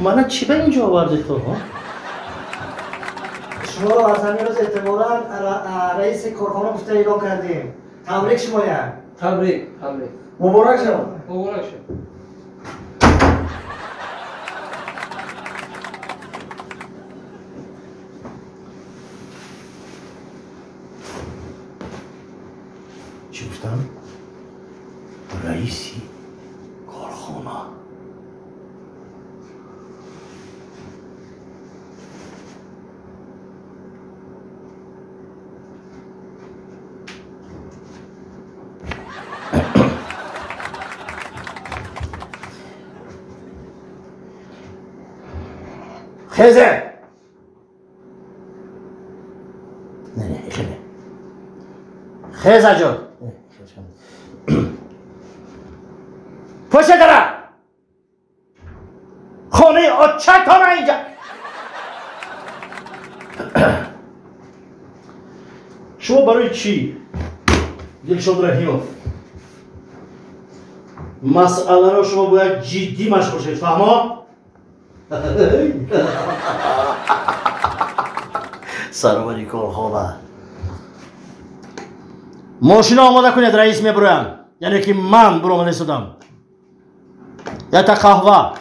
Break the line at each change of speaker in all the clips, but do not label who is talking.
منو چی به اینجا آوردی تو؟
شما از همین روز اعتبارا رئیس کارخانه گفته اعلام کردیم. تبریک شمایم.
تبریک
مبارک شما.
مبارک شما.
چی گفتم؟ رئیسی کارخانه. خیزه نه خیلی خیزه جان پشت درم خانه آچه تا نه اینجا شما برای چی دلشاد رحیمov مسئله رو شما باید جدی مشغول شید فهمو؟ سرور کارخانه ماشین آماده کنید رئیس میبرم یعنی که من برآمده شدم یک تا قهوه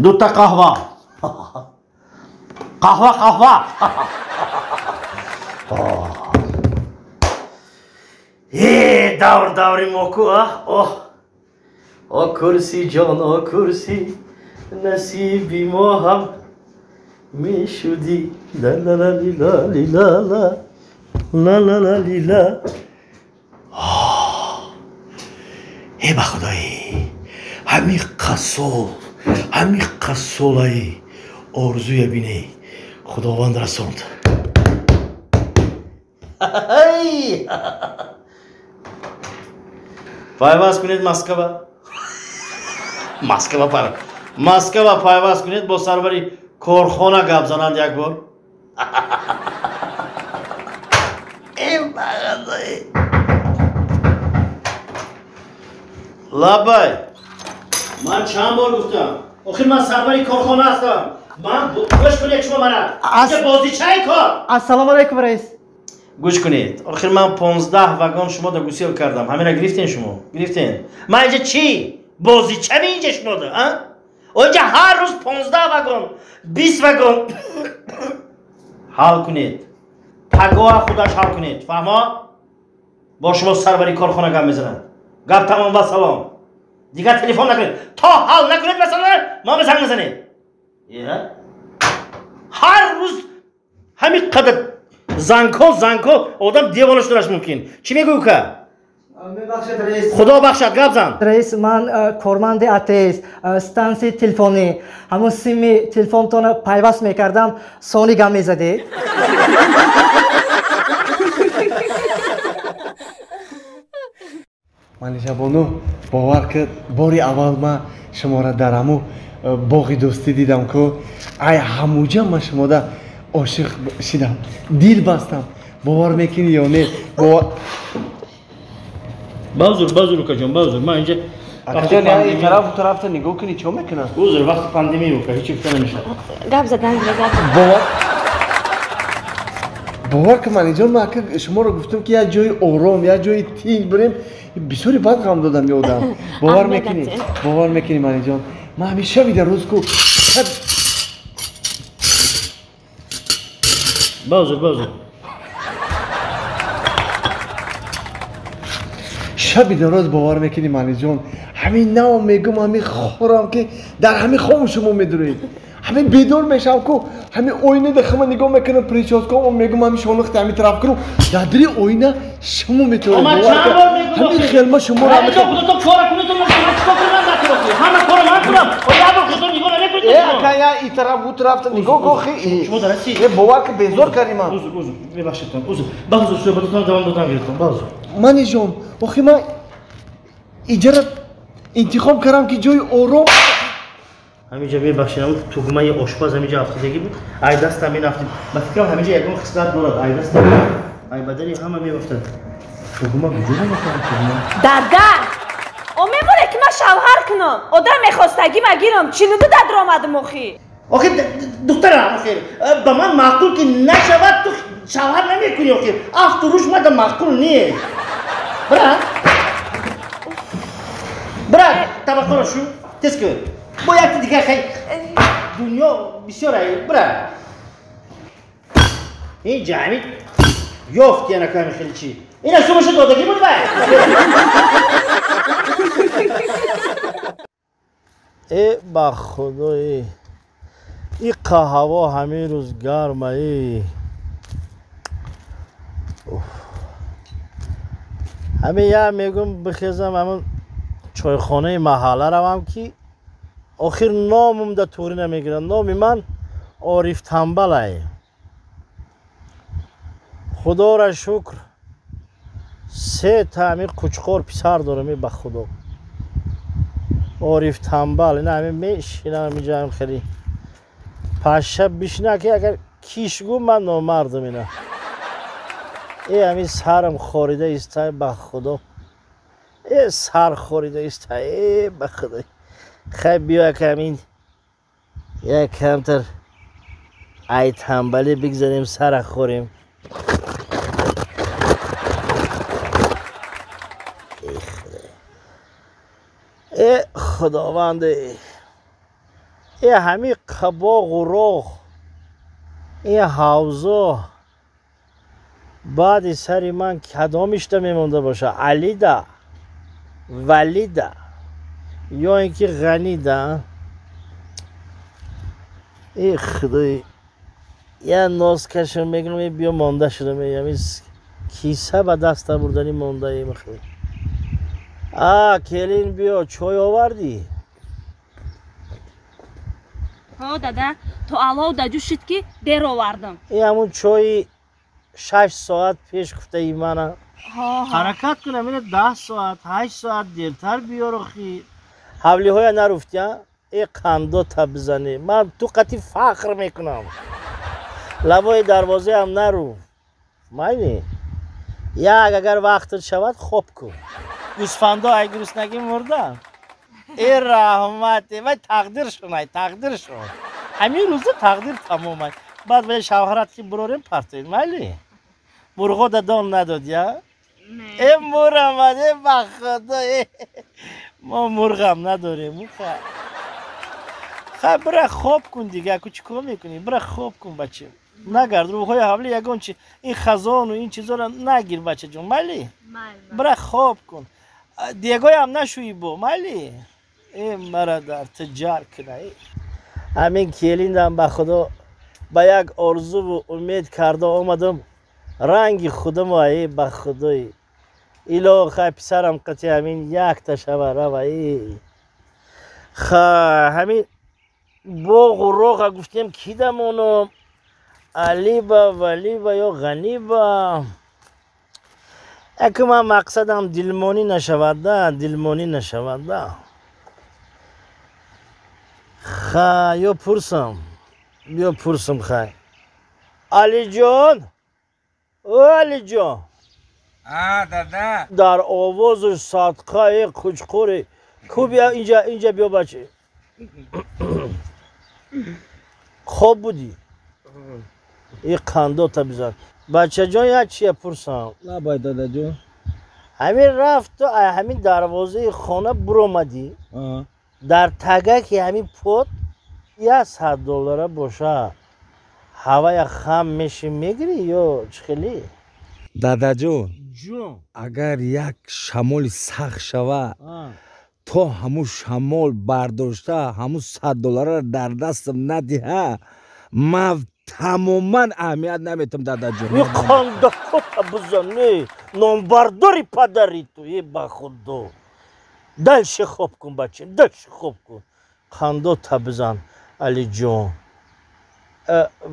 دو تا قهوه قهوه دوری موکو کرسی جان کرسی نصیبی ما هم می شدی لا لا لا لا لا لا لا لا لا لا ای با خدایی همین قصولای آرزوی بینی خداوند رسوند پایواز کنید مسکوه پایواز کنید با سروری کارخانه گپ زنند یک بار این بغضایی لبای من چند بار گفتم آخه من سروری کارخانه هستم من گوش کنید شما منم اینجا بازی چه کار
السلام علیکم رئیس
گوش کنید آخر من 15 وگان شما دا گسیل کردم همین را گرفتین شما گرفتین من اینجا چی بازی چه می اینجا شما دا اینجا هر روز 15 وگان 20 وگان حل کنید پگاه خودش حل کنید فهما با شما سروری کارخانه گپ میزنن گپ تمام و سلام دیگه تلفن نکنید تا حل نکنید مثلا ما به زنگ نزنید هر روز همین قدر زنگ آدم دیوانه شدنش ممکن چی میگوی که
ببخشید رئیس
خدا بخشد گپ زن
رئیس من کارمند اتیس استانسی تلفنی همون سیم تلفنتون پیوست میکردم سونی گپ میزدی
منیژه بانو باور کرد باری اول من شما را در همو باغی دوستی دیدم که ای هموجه من شما را عاشق شدم دل بستم باور میکنی یا نه
بازور که جان بازور من اینجا
اکجان این طرف نگاه کنی چه میکنه
بازور وقت پاندمی بود که هیچی گفته نمیشه
گپ زدن
باور که من اینجا من شما رو گفتم که یه جای آرام یه جای تیل بریم بسیاری بد غم دادم یادم باور میکنی من اینجا من همیشه بیده روز کو
بازور
شبی دراز باور میکنی منی جان همین نام میگم همین خورم که در همین خواب شما میدونید همین بیدار میشم که همین آینه دخم نگاه میکنم پریچاز کنم و میگم همین شانخت همین طرف کنم در دری آینه شما میتونید همین خیلما شما را میکنم
خودتو کار کنید تو چیکار کنم نکنید همه کار من کنم و یا خودتو نگاه نکنید
اکایا این طرف اون طرف نگاه کن
شما درستی
باور که بیزار کردیم من
بازور ببخشید بازور شو بدون دوام دادم گرفتم بازور
منی جان آخه من اجاره انتخاب کردم که جای آرام
همینجا ببخشید توگمه آشپز همینجا افتادگی بود ای دست همین افتاد من فکرم همینجا یکم خصلت دارد ای دست ای بدنی همه میافتاد توگمه وجود نمیکنه
دادا میمونه که من شوهر کنم آدم میخواستگی مگیرم چینو دو داد آمدم آخی
آخه دخترم آخه با من معقول که نشود تو شوهر نمیکنی آخه اف تو روش مده معقول نیست برا طبقه رو شو تست کن با یک دیگه خیلی دنیا بسیار هایی برا این جمعی یافت یه نکامی خیلی چی این از شما دادگی بود ای با خدای این قهوه همه روز گرمه ای همه یه میگم بخیزم همون چایخانه محله روم که آخر نامم در توری نمیگیرن نامی من عارف تنبل ای خدا را شکر 3 تا همین قوچقار پسر دارم به خدا عارف تنبل این همین میشینم اینجا خیلی پشب بشینه که اگر کیشگو من نامردم اینه ای همین سرم خوریده است به خدا ای سر خوریده است ای به خدا خیلی بیا که همین یک کمتر ای تنبلی بگذاریم سر خوریم ای خداونده ای همین قباق و راه این حوضا بعد سری من کدامشتا میمونده باشه علی ده ولی ده یا اینکه غنی ده ای خدای یه ناز کشم میگم بیا مانده شده میگم کیسه به دست بردنی مانده ای مخواه کلین بیا چای آوردی
ها دادا تو علاو دجو شد که دیر آوردم
این همون چای 6 ساعت پیش گفته ای منه حرکت کنم اینه 10 ساعت 8 ساعت دیرتر بیار خی حولی های نرفتی ها ای قندو تا بزنی من تو قطعی فخر میکنم لبای دروازه هم نرو مایلی یک اگر وقت شود خوب کن گوسفندا ای گرسنگی مردن ای رحمتی من تقدیر شونای تقدیر شون همین روزه تقدیر تمامه بعد به شوهرت که بروریم پرتوید مایلی مرغا دادان نداد یا ای مور آمده بخدا ما مرغ هم نداریم خب برای خواب کن دیگه که چیکار میکنی برای خواب کن بچه نگرد روحای حولی یگان چی این خزان و این چیزا رو نگیر بچه جون مالی برای خواب کن دیگای هم نشویی با مالی این مرا در تجار کنه همین کلیندم به خدا به یک آرزو و امید کرده آمدم رنگ خودم ای به خدای ایلا خواهی پسرم قطعی همین یک تشبه روی همین باغ و راغ گفتیم کی دمونم علی با ولی با یا غنی با اگه من مقصدم دلمانی نشود دلمانی نشود یا پرسم خواهی علی جان او علی جان
دادا
در آواز صدقه قوچقوری کو بیا اینجا بیا بچه خوب بودی این قندو تا بزن بچه جان یک چیه پرسم
نه باید دادا جون
همین رفت تو همین دروازه خانه برامدی در تگه که همین پود $100 باشه هوای خم میشه میگیری یا چخیلی
دادا جون
جون
اگر یک شمال سخت شوه تو همون شمال برداشته همون $100 را در دستم ندیه من تماما اهمیت نمیتم دادا جون
این قنده کتا بزنی نامبرداری پدری توی با خودو دلش خوب کن بچه دلش خوب کن قنده تا بزن علی جون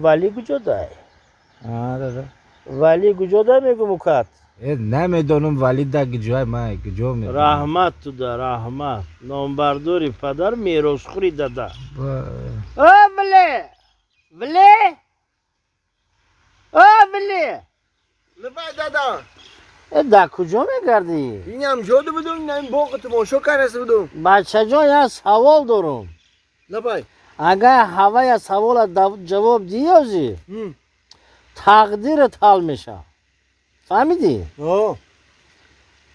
ولی کجا دای؟
دادا
ولی کجا دای میگو مکات
نمیدونم ولی در کجای من کجا میدونم
رحمت تو ده رحمت نامبرداری پدر میراث خوری داده
لبای دادا
در کجا میگردی؟
این هم جاده بودم این باغ تماشا کرده بودم
بچه جان یه سوال دارم
لبای
اگر هوای سوال جواب دیوزی تقدیرت حل میشه فهمیدی؟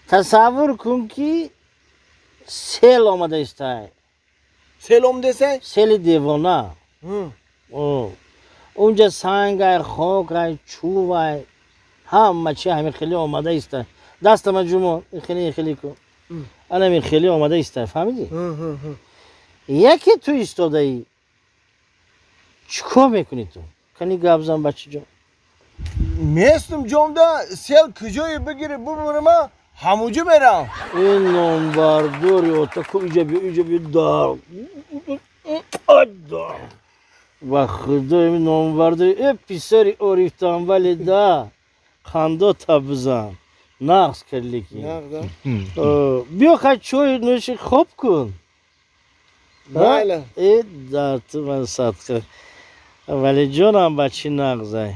تصور کن که سیل آمده است
سیل آمده است؟
سیل دیوانه اونجا سنگ خاک چوب همه چی همین خیلی آمده است دست من جمع خیلی کن الان خیلی آمده است فهمیدی؟ یکی تو ایستاده ای چیکار میکنی تو؟ کنی گپ زن بچه جان
میستم جامده سیل کجایی بگیره ببرم همونجا برم
این نامبرداری تا که ایجا بیا دار و خدا این نامبرداری ای پیسری آریفتم ولی ده خنده تا بزن نقص کردی که بیا خواهی چوی نوشی خوب کن
بله
ای در تو من صدقه ولی جانم بچی نقصه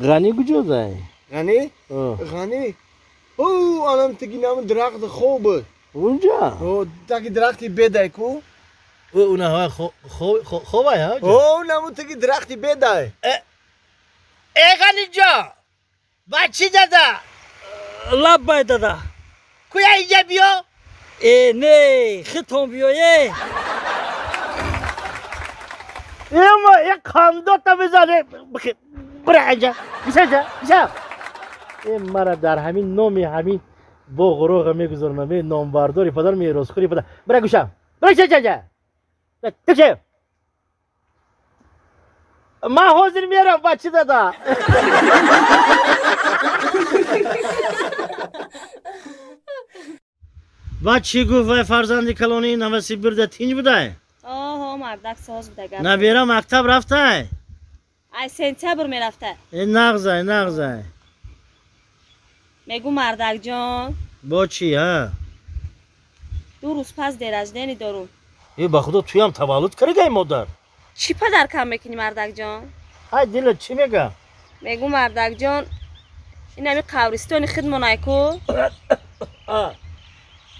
غنی کجا دای؟
غنی؟ غنی؟ او الان تکی نام درخت خوبه
اونجا؟
تکی درختی بده کو؟
اونه ها خوبه ها؟
او نمون تکی درختی بده
ای غنی جا بچی دادا لب بای دادا کویا اینجا بیا؟ نه خیتون بیایه اما یک خانده تا بزنه برای اینجا بیسا این مرا در همین نامی همین با غروغ میگذارم همین نامبرداری پدر میراثخوری پدر برای گوشم برای چه تکه من حاضر میارم بچه دادا بچه گفت فرزندی کلانی نوسی برده تینج بوده
مردک ساز بوده
نبیره مکتب رفته
ای سنتبر میرفته
این نغزه
میگو مردک جان
با چی ها؟
2 روز پس دیرجدنی دارم
ای با خدا توی هم تولد کرده مادر
چی پدر کم میکنی مردک جان؟
های دلت چی میگه؟
میگو مردک جان این همی قبرستانی خدمانای کو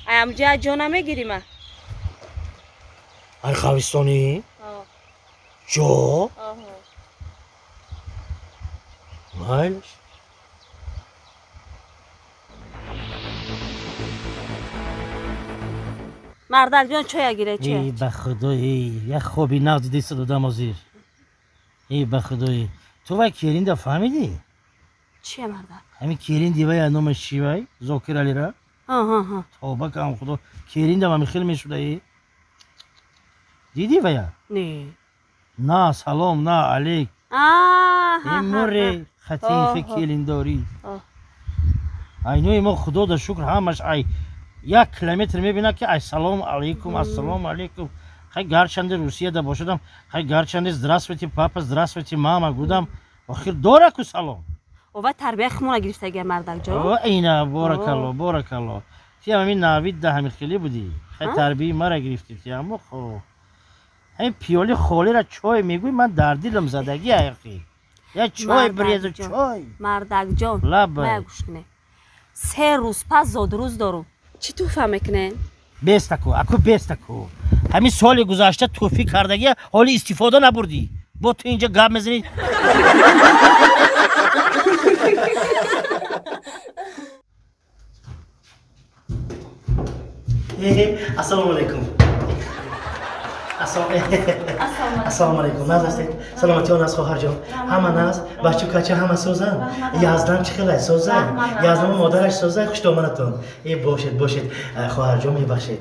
ایم جا جا نمیگیری من
ای قبرستانی؟ جا؟ مایلش
مردک جان چای گیره چه؟
ای بخدا یه خوبی نقد دیست دادم آزیر ای بخدا تو وای کیرین دا فهمیدی؟
چیه مردک؟
همین کیرین دیوه نامش چی وای؟ زاکر علی را؟ توبه کام خدا کیرین دا من خیلی میشوده ای؟ دیدی ویا؟ نه سلام نه علیک این موری خطیخ کیلین داری اینوی ما خدا دا شکر همش ای 1 کیلومتر میبینه که ای سلام علیکم السلام علیکم خیلی گرچنده روسیه دا باشدم خیلی گرچنده здравствуйте پاپا здравствуйте ماما گودم آخر داره که سلام
و تربیه خمونه گرفته گه مردک جان
اینه بارک الله تی همین نوید ده همین خیلی بودی خیلی تربیه مرا گرفتی تی اما خب همین پیالی خالی را چای میگوی من در دیلم زدگی اخی یا چای بریز چای
مردک جان
لب
گوش کنه 3 روز پس زاد روز دارم چی تو فهمه کنه؟
بیستکو اکو بیستکو همین سال گذشته توفیق کردگی حالی استفاده نبردی با تو اینجا گپ میزنی السلام علیکم السلام علیکم ناز هستید سلامتی آن از خواهر جان همه ناز بچه کچه همه سوزن یازدم چه خیلی سوزن یازدم مادرش سوزن خوش دامنتون باشید خواهر جان میبخشید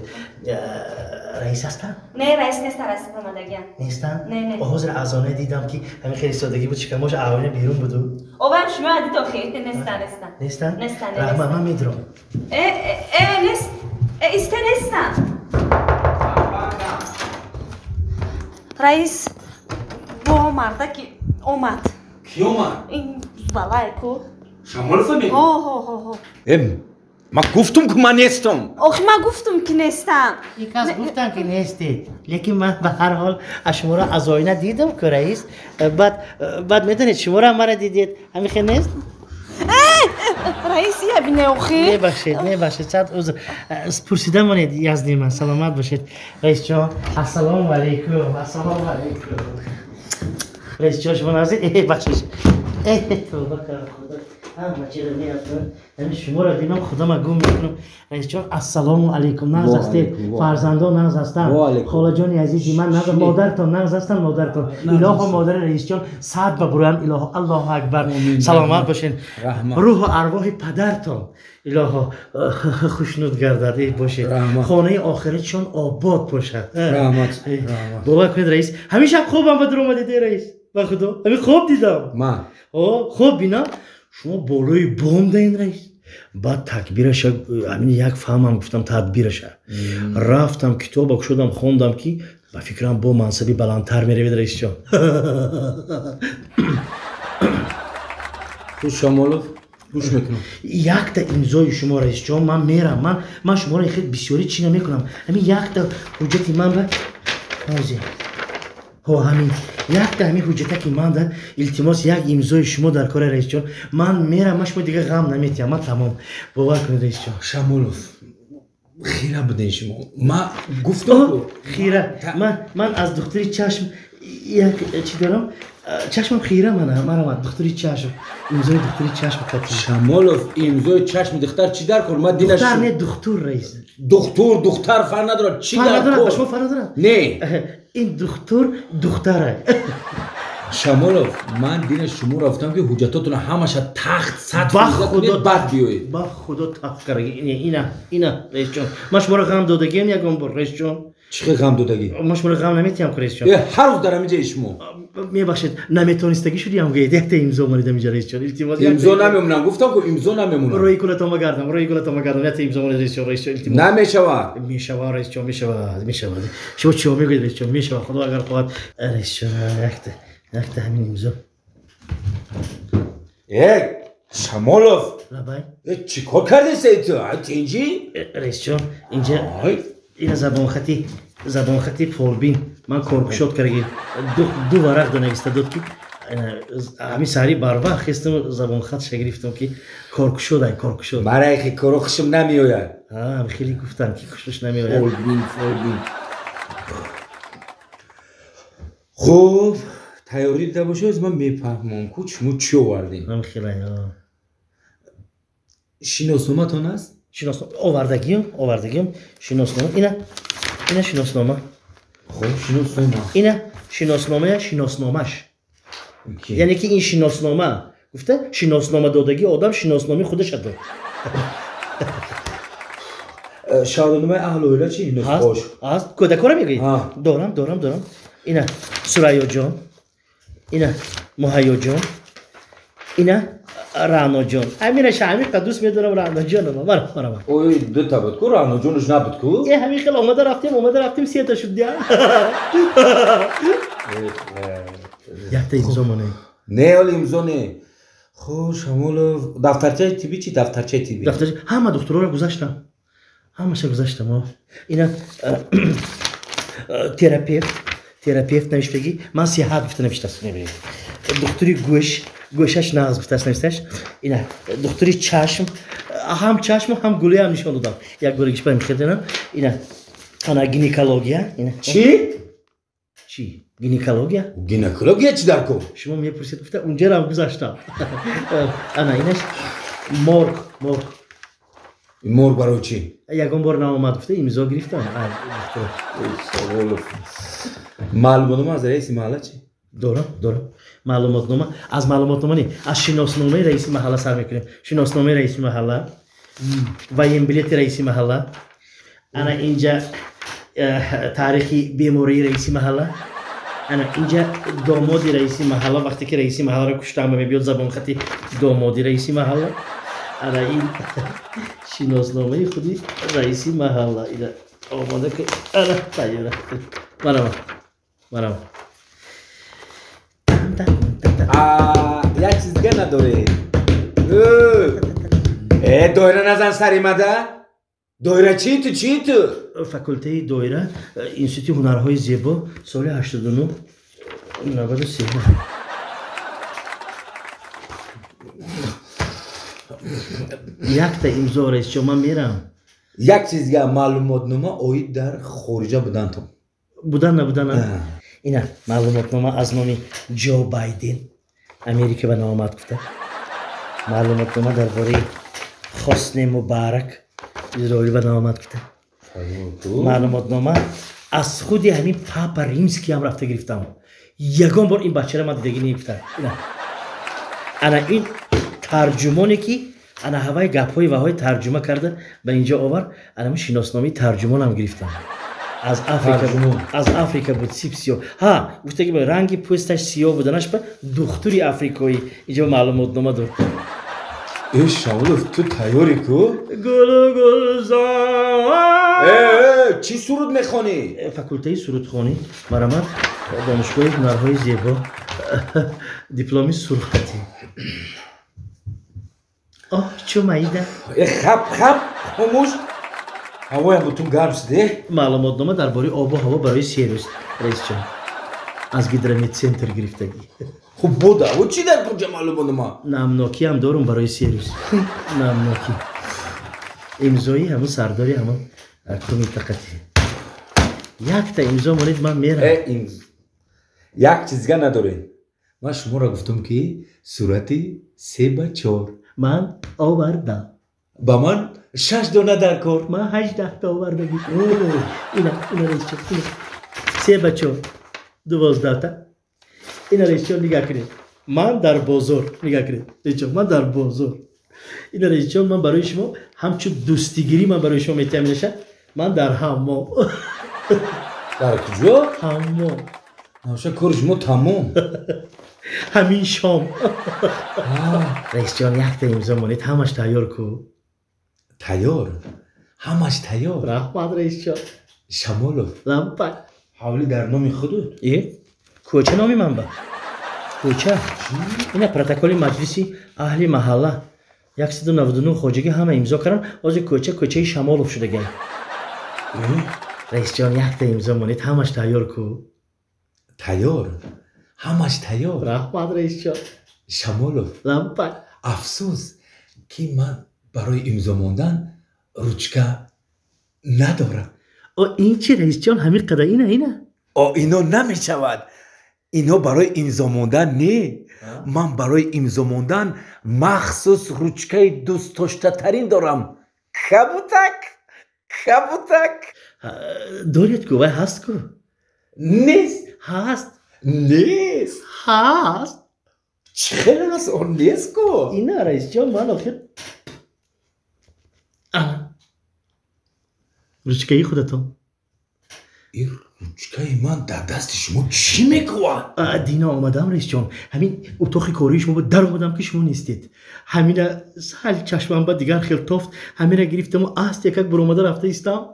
رئیس هستن؟
نه رئیس نیستن رئیس پرمادگیان
نیستن؟
نه
حضور ازانه دیدم که همین خیلی سادگی بود شکمش اولین بیرون بودو
اوبر شما عدی تو خیلی نیستن
رحمه من میدرم
نیست نیستن رئیس با مردکی اومد
کی اومد؟
این بالای کو
شمال فهمی؟ من گفتم که من نیستم
آخه من گفتم که نیستم
یک از گفتم که نیستید لیکن من به هر حال شما را از آینه دیدم که رئیس بعد میدونید شما را مرا دیدید همین خیلی نیست؟
رئیسی بینه اوخی
میبخشید چند عذر پرسیدم مانید یزدی من سلامت باشید رئیس جان السلام علیکم رئیس جان شما نازید بخشید توبه کردم خدا همه چی رو میاد یعنی شما را بینم خدا ما گم میکنم رئیس جان السلام علیکم ناز هستید فرزندان ناز هستن خاله جان عزیزی من ناز مادرتان ناز هستن مادرتان اله مادر رئیس جان صد ببرن اله الله اکبر سلامت باشین روح و ارواح پدرتان اله خوشنود گردد باشید خانه آخرتشان آباد باشد
رحمت
باور کنید رئیس همیشه خوبم به در اومدید رئیس با خدا همین خوب دیدم
من
خوب بینم شما بالای بام دین رئیس بعد تکبیرش همین یک فهمم گفتم تدبیرش رفتم کتاب شدم خوندم که با فکرم با منصبی بلندتر میروید رئیس جان
تو شمالوف گوش میکنم
یک تا امضای شما رئیس جان من میرم من شما را خیلی بسیاری چی نمیکنم همین یک تا حجتی من به همین یک تا همین حجته که من در التماس یک امضای شما در کار رئیس جان من میرم شما دیگه غم نمیتیم من تمام باور کنید رئیس جان
شمالوف خیره بدین شما من گفتم
خیره من از دکتری چشم یک چی دارم چشمم خیره من دکتری چشم امضای دکتری چشم کتی
شمالوف امضای چشم دختر چی در کن من دینش
دختر نه دکتر رئیس
دختر فر ندارد چی در کن
شما فر ندارد
نه
این دختره
شمالوف من دین شما رفتم که حجتاتون همش تخت سطح کنید بعد بیایید
با خدا تخت کرده اینا رئیس جان من شما رو غم دادگیم یکم بر رئیس جان
چی غم دادگی؟
من شما رو غم نمیتیم که رئیس جان
هر روز دارم اینجا شما
میبخشید نمیتونستگی شدی هم گیده تا امضا مانید اینجا رئیس جان
امضا نمیمونم گفتم که امضا نمیمونم
روی کلتو مگردم یا تا امضا مانید رئیس جان
نمیشود
میشود رئیس جان میشود شما چی میگید رئیس جان میشود خدا اگر خواهد رئیس جان یک تا همین امضا
شمالوف
لبای
چی کار کردی سیتو؟ اینجی؟
رئیس جان اینجا این زبان خطی فوربین من کارکشاد کردم دو ورق نوشته داد که همین سری بر وقت خواستم زبان خطش گرفتم که کارکشاد
برای خیلی کارکشم نمیآید
هم خیلی گفتم که کارکشش نمیآید
فوربین خوب تیاری دیده باشه از من میفهمم که چمو چی آوردیم
هم خیلی
شناسنامه تان است؟
آوردگیم شناسنامه اینا شناسنامه
خب شناسنامه
اینا شناسنامهش یعنی که این شناسنامه گفته شناسنامه دادگی آدم شناسنامه خودش داد
شهادتنامه اهل و عیله چی؟
هست کودکارم میگی؟ دارم اینا سریا جان اینا مهیا جان اینا رانا جان همینش همین قدوس میدونم رانا جان مرا
اوی دو تا بود کو رانا جانش نبود کو
همین خیلی اومده رفتیم سه تا شد دیا یک تا امضا مونه
نه ولی امضا نه خب شمال دفترچه تیبی چی دفترچه تیبی
همه دکترها رو گذاشتم اینا تراپیوت نوشتگی من سیاحت گفته نوشته نمیبینید دکتری گوشش ناز گفته نوشتهش اینا دکتری چشم هم گوله هم نشان دادم یک گوله برای میخوردنم اینا انا گینکولوژیا اینا چی
گینکولوژیا چی در کو
شما میپرسید گفته اونجا رو گذاشتم انا اینش
مرگ برای چی؟
یکم بار نامد گفته امضا گرفتم
معلوماتنامه از رئیس محله چی؟
دارم معلوماتنامه از معلوماتنامه نی از شناسنامه رئیس محله سر میکنیم شناسنامه رئیس محله و این بلیت رئیس محله انا اینجا تاریخی بیماری رئیس محله انا اینجا دامادی رئیس محله وقتی که رئیس محله رو کشتم میبیاد زبان خطی دامادی رئیس محله انا این شناسنامه خودی رئیس محله اینا آماده که انا تایره مرام
یک چیز دیگه نداره دایره نزن سری مده دایره چی تو
فاکولته دایره انستیتوت هنرهای زیبا سال 89 93 یک تا امضا رئیس جان من میرم.
یک چیزگه معلوماتنامه اوید در خارجه بودن تو
بودن نبودن اینا معلوماتنامه از نام جو بایدن امریکا به نام آمد گفته. معلوماتنامه درباره حسن مبارک اسرائیل به نام آمد گفته. معلوماتنامه از خود همین پاپا ریمسکی هم رفته گرفتم. یگان بار این بچه را من دیدگی نگفتم. انا این ترجمانی که انا هوای گپ‌های و های ترجمه کرده به اینجا آور. انا من شناسنامه ترجمان هم گرفتم. از افریقا بود سیب سیاه. ها گفته که رنگی پوستش سیاه بودنش به دختری افریقایی اینجا معلوماتنامه داد.
ای شاملوف تو تیاری کو؟
گل گلزار.
چی سرود میخوانی؟
فاکولته سرودخوانی مرمت دانشگاه هنرهای زیبا دیپلمی سرخطی. چو مایده
خب خاموش هوایم بوتون گرم شده.
معلوماتنامه درباره آب و هوا برای 3 روز رئیس جان از گیدرمیت سنتر گرفتگی.
خب بوده و چی در کجا معلوماتنامه؟
نمناکی هم دارم برای 3 روز. نمناکی امضایی همون سرداری همون کمیتقتی. یک تا امضا مونید من میرم.
یک چیزگه نداره. من شما را گفتم که صورتی 3/4 من
آوردم.
با من 6 دانه در کار.
من 18 تا آوردگی. اینا رئیس جان 3/4 12 تا. اینا رئیس جان نگاه کنید. من در بازار نگاه کنید. رئیس جان من در بازار. اینا رئیس جان من برای شما همچون دوستیگیری من برای شما میتونم نشه. من در حمام.
در کجا؟
حمام.
نوشه کار شما تمام.
همین شام. رئیس جان یک تا امضا مونید همش تیار کو.
تیار؟ همش تیار؟
رحمت رئیس جان.
شمالوف
لمپای
حوالی در نام خودت؟
کوچه نامی من با کوچه اینا پروتکل مجلسی اهلی محله 199 خواجگی همه امضا کردن. از کوچه شمالوف شده گی. رئیس جان یک تا امضا مونید همش تیار کو.
تیار؟ همش تیار؟
رحمت رئیس جان.
شمالوف
لمپای
افسوس که من برای امضا موندن روچکه ندارم.
این چی رئیس جان همین قدر اینه؟
اینا نمیشود. اینا برای امضا موندن نه. من برای امضا موندن مخصوص روچکه دوست داشته ترین دارم. کبوتک
دارید کو هست کو؟
نیست.
هست.
نیست.
هست.
چخیلی هست اون نیست کو؟
اینا رئیس جان من آخر روچکه خودتون.
این روچکه من در دست شما چی میکنه؟
دینا آمدم رئیس جان. همین اتاق کاری شما بود در آمدم که شما نیستید. همین سال چشمم با دیگر خیلی تافت. همین گرفتم و است یک برآمده رفته ایستم.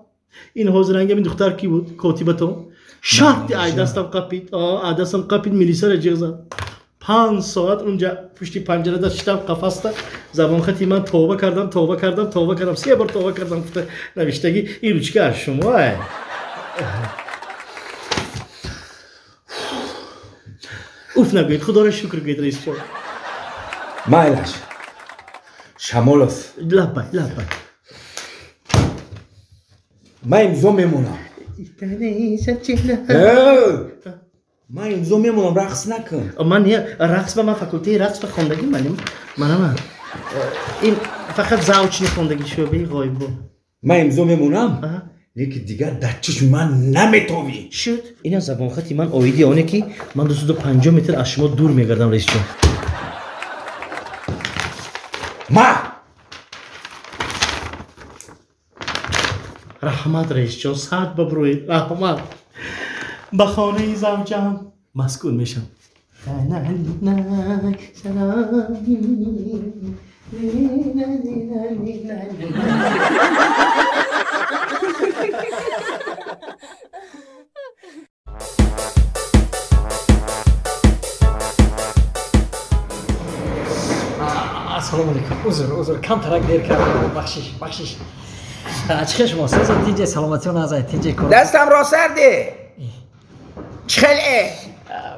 این حاضر رنگ این دختر کی بود؟ کاتبتون. شرط دستم قپید میلیسا را جیغ زد. 5 ساعت اونجا پشتی پنجره داشتم قفسته. زبان خطی من توبه کردم 3 بار توبه کردم. نوشتگی این روچکه از شما اوف نگوید. خدا را شکر گوید رئیس جان.
مایلش شمالوف
لبای
من امضا میمونم. من امضا میمونم. رقص نکن.
من رقص به من فاکولته رقص به خواندگی من این فقط زوج خواندگی شعبه غایبا.
من امضا میمونم. لیکن دیگر در چشم من نمیتوی.
شد این زبان خطی من آیدی آنه که من 250 متر از شما دور میگردم رئیس جان. رحمت رئیس جان. ساعت ببروید. رحمت به خانه زوجم مسکون میشم.
السلام علیکم. عذر کم ترک دیر کردم. بخشش چه شما سازم تیجه سلامتی و نزای تیجه کن.
دستم را سرده. چخله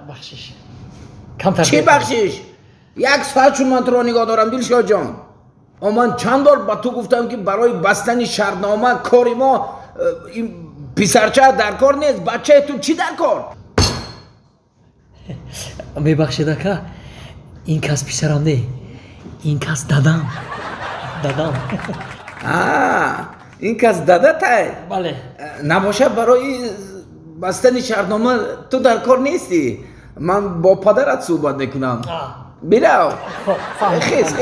بخشش کم ترک.
چی بخشش؟ 1 ساعت چون من تو را نگاه دارم دلشاد جان. من چند بار با تو گفتم که برای بستن شرطنامه کاری ما این پسرچه در کار نیست. بچه تو چی در کار؟
میبخشید اکا، این کس پسرم نه، این کس دادم.
این کس داده تای؟
بله.
نباشه برای بستن شرطنامه تو در کار نیستی. من با پدرت صحبت میکنم. بیراو. خیز.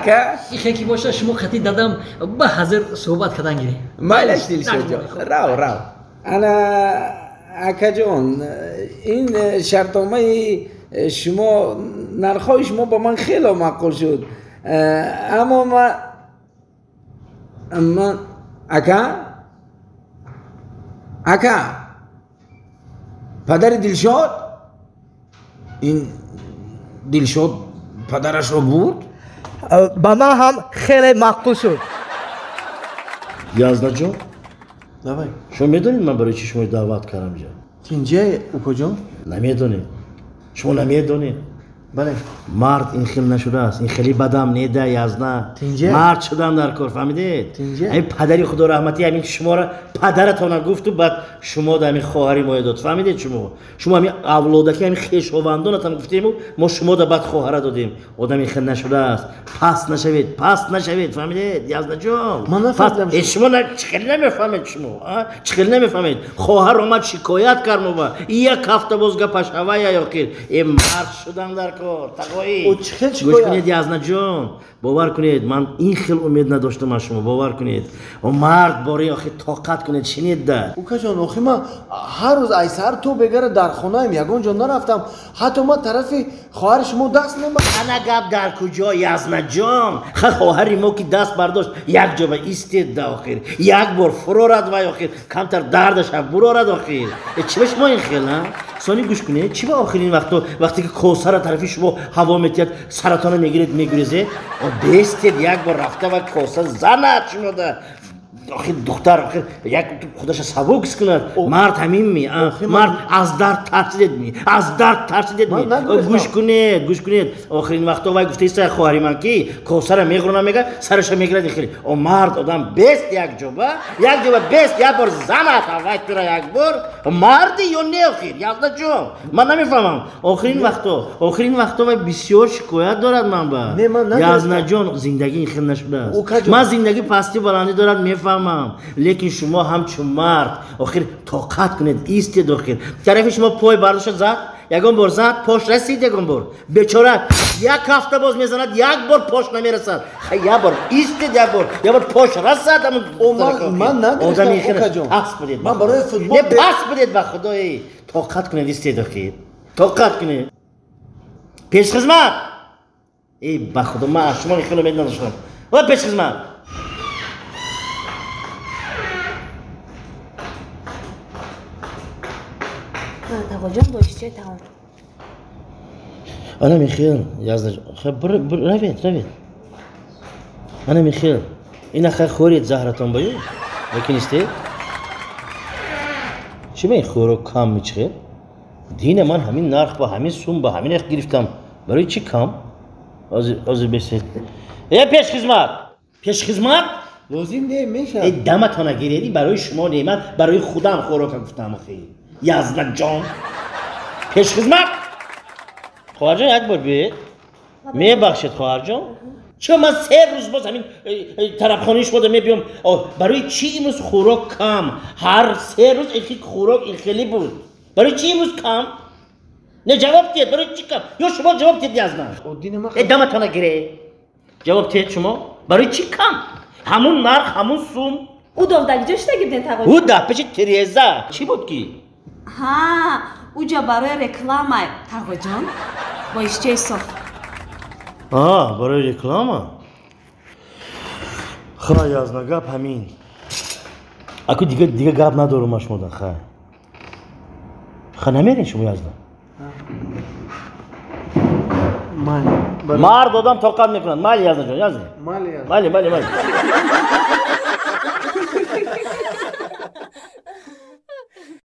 که؟
این خیلی باشه شما خطی دادم به حاضر صحبت کردن گیری.
مایلش دلشد جان. راو. انا اکا جان این شرطنامه شما نرخای شما با من خیلی معقول شد. اما من اکا پدر دلشاد این دلشاد پدرش رو بود؟
با من هم خیلی معقول شد.
یازده جان
نه بای
شما میدونید من برای چی شما دعوت کردم جان؟
تینجه اوکا جان
نمیدونید شما نمیدونید
بله
مرد این خیلی نشده است این خیلی بدم نیده یازده
تینجه
مرد شدم در کار فهمیدید
تینجه
این پدری خدا رحمتی همین شما را پدرتان گفت و بعد شما در همین خواهری ما داد فهمیدید شما همین اولادکی همین خویشاوندانتان گفتیم ما شما در بعد خواهر دادیم آدم این خیلی نشده است پس نشوید فهمیدید یازده جان
من نفهمیدم
شما چخیلی نمیفهمید شما چخیلی نمیفهمید خواهر اومد شکایت کرد ما یک هفته باز گپش هوای یا خیر این مرد شدم در تقوایی گوش کنید یازده جان باور کنید من این خیلی امید نداشتم از شما باور کنید و مرد باری آخه طاقت کنید شنید ده
اوکا جان آخه من هر روز ایسر تو بگره در خونه ایم یگان جان نرفتم حتی ما طرف خواهر شما دست نمید
انا گپ در کجا یازده جان خواهر ما که دست برداشت یک جا به ایستید ده آخر یک بار فرارد و آخر کمتر دردش هم برارد آخر چی بهش ما این خیلی سانی گوش کنید چی به آخرین وقتی که کوثر طرفی شما هوا میتید سرطان میگیرید و بیستید یک بار رفته و کوثر زنت شما ده آخه دختر آخه یک خودش سبوکس کند مرد همین مرد از درد ترسیدید گوش کنید آخرین وقتا وای گفته است خواهری من کی کوثر میگرونه میگه سرش میگیره خیلی او مرد آدم بیست یک جوبه بیست یک بار زنت وای تو را یک بار مردی یا نه آخر یازده جون من نمیفهمم آخرین وقتا وای بسیار شکایت دارد من با یازده جون زندگی خیلی نشده است من زندگی پستی بلندی دارد میفهمم لیکن شما همچون مرد آخر طاقت کنید ایستید آخر طرف شما پای برداشت زد یکم بار زد پاش رسید یکم بار بیچاره یک هفته باز میزند یک بار پاش نمیرسد یک بار ایستید یک بار پاش رسد
من نداشتم اوکا جان
پس بدید
من برای فوتبال
پس بدید به خدای طاقت کنید ایستید آخر طاقت کنید پیش خدمت ای به خدا من شما خیلی امید نداشتم و پیش خدمت
تقا جان باش چه تمام
انا میخیل یازده خب روید انا میخیل این اخه خورید زهرتان باید لیکن استید چی به این خورو کم میچه دین من همین نرخ با همین سوم با همین اخ گرفتم برای چی کم آزر بسید ای پیش خدمت
لازم نه میشه
ای دمتان گیریدی برای شما نعمت برای خودم خوراک گفتم خیلی یازده جان پیش خدمت خواهر جان یک بار بید میبخشید خواهر جان چرا من 3 روز باز همین طرف خانه شما می بیام برای چی امروز خوراک کم هر 3 روز این خوراک این خیلی بود برای چی امروز کم نه جواب دید برای چی کم یا شما جواب دید یازده ادامتان گیره جواب دید شما برای چی کم همون نرخ همون سوم
او داودگی جاش تگیردین تقا
او ده پیش تریزه چی بود کی
ها اوجا برای رکلام تقا جان با ایشچه صاف
برای رکلام خواه یازده گپ همین اکو دیگه گپ ندارم شما ده خواه نمیرین شما یازده مرد آدم طاقت میکنند مالی یازده جان یازده مالی